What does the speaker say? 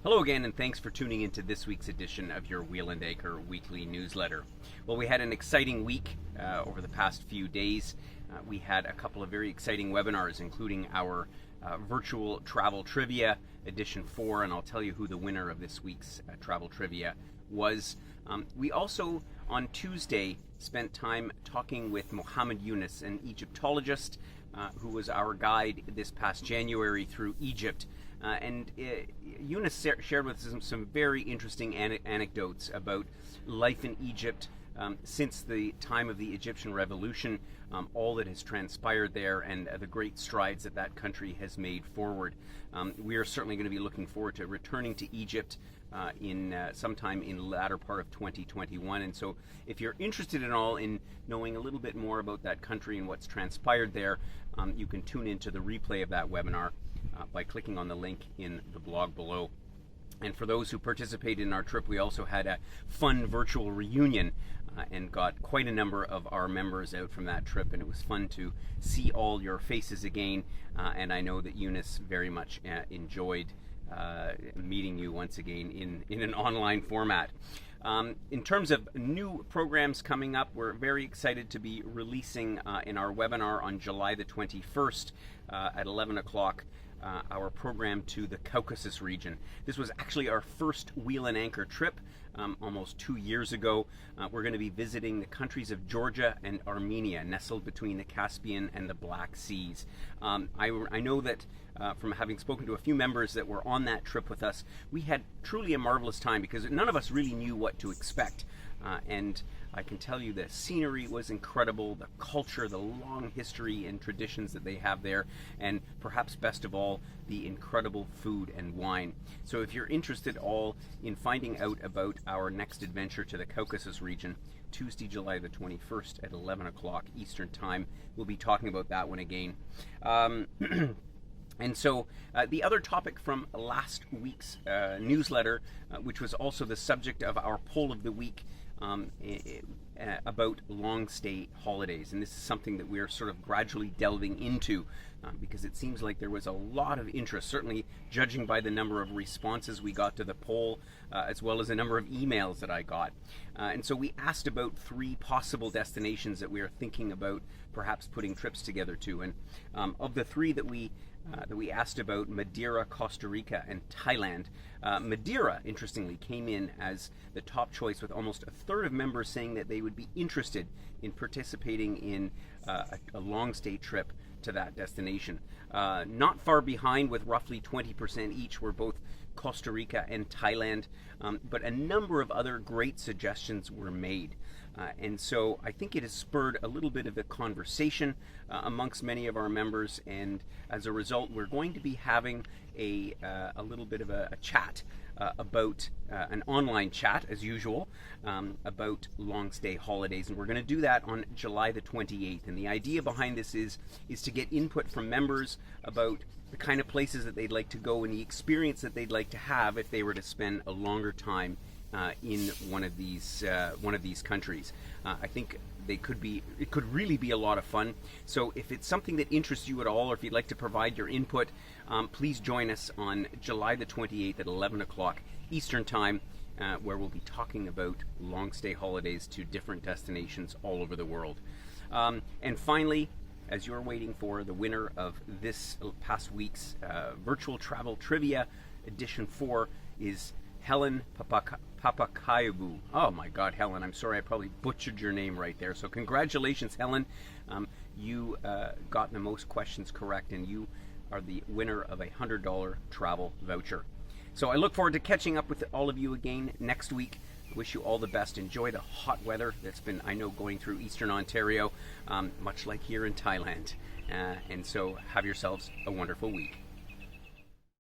Hello again, and thanks for tuning into this week's edition of your Wheel and Anchor weekly newsletter. Well, we had an exciting week over the past few days. We had a couple of very exciting webinars, including our virtual travel trivia edition 4, and I'll tell you who the winner of this week's travel trivia was. We also, on Tuesday, spent time talking with Mohammed Yunus, an Egyptologist who was our guide this past January through Egypt. Yunus shared with us some very interesting anecdotes about life in Egypt since the time of the Egyptian Revolution, all that has transpired there, and the great strides that that country has made forward. We are certainly going to be looking forward to returning to Egypt in sometime in the latter part of 2021. And so if you're interested at all in knowing a little bit more about that country and what's transpired there, you can tune into the replay of that webinar by clicking on the link in the blog below. And for those who participated in our trip, we also had a fun virtual reunion and got quite a number of our members out from that trip, and it was fun to see all your faces again, and I know that Eunice very much enjoyed meeting you once again in an online format. In terms of new programs coming up, we're very excited to be releasing in our webinar on July the 21st at 11 o'clock our program to the Caucasus region. This was actually our first Wheel and Anchor trip almost 2 years ago. We're going to be visiting the countries of Georgia and Armenia, nestled between the Caspian and the Black Seas. I know that from having spoken to a few members that were on that trip with us, we had truly a marvelous time because none of us really knew what to expect. And I can tell you the scenery was incredible, the culture, the long history and traditions that they have there, and perhaps best of all, the incredible food and wine. So if you're interested all in finding out about our next adventure to the Caucasus region, Tuesday, July the 21st at 11 o'clock Eastern Time, we'll be talking about that one again. And so the other topic from last week's newsletter, which was also the subject of our poll of the week, about long stay holidays, and this is something that we are sort of gradually delving into because it seems like there was a lot of interest, certainly judging by the number of responses we got to the poll, as well as the number of emails that I got. And so we asked about 3 possible destinations that we are thinking about perhaps putting trips together to, and of the 3 that we asked about, Madeira, Costa Rica, and Thailand. Madeira, interestingly, came in as the top choice, with almost a third of members saying that they would be interested in participating in a long stay trip to that destination. Not far behind, with roughly 20% each, were both Costa Rica and Thailand, but a number of other great suggestions were made. And so I think it has spurred a little bit of a conversation amongst many of our members, and as a result, we're going to be having a little bit of a chat about an online chat, as usual, about long stay holidays, and we're going to do that on July the 28th. And the idea behind this is to get input from members about the kind of places that they'd like to go and the experience that they'd like to have if they were to spend a longer time in one of these countries. I think it could really be a lot of fun. So if it's something that interests you at all, or if you'd like to provide your input, please join us on July the 28th at 11 o'clock Eastern Time, where we'll be talking about long stay holidays to different destinations all over the world. And finally, as you're waiting for the winner of this past week's virtual travel trivia edition 4 is Helen Papakayubu. Oh my God, Helen, I'm sorry, I probably butchered your name right there. So congratulations, Helen. You got the most questions correct, and you are the winner of a $100 travel voucher. So I look forward to catching up with all of you again next week. Wish you all the best. Enjoy the hot weather that's been, I know, going through Eastern Ontario, much like here in Thailand. And so have yourselves a wonderful week.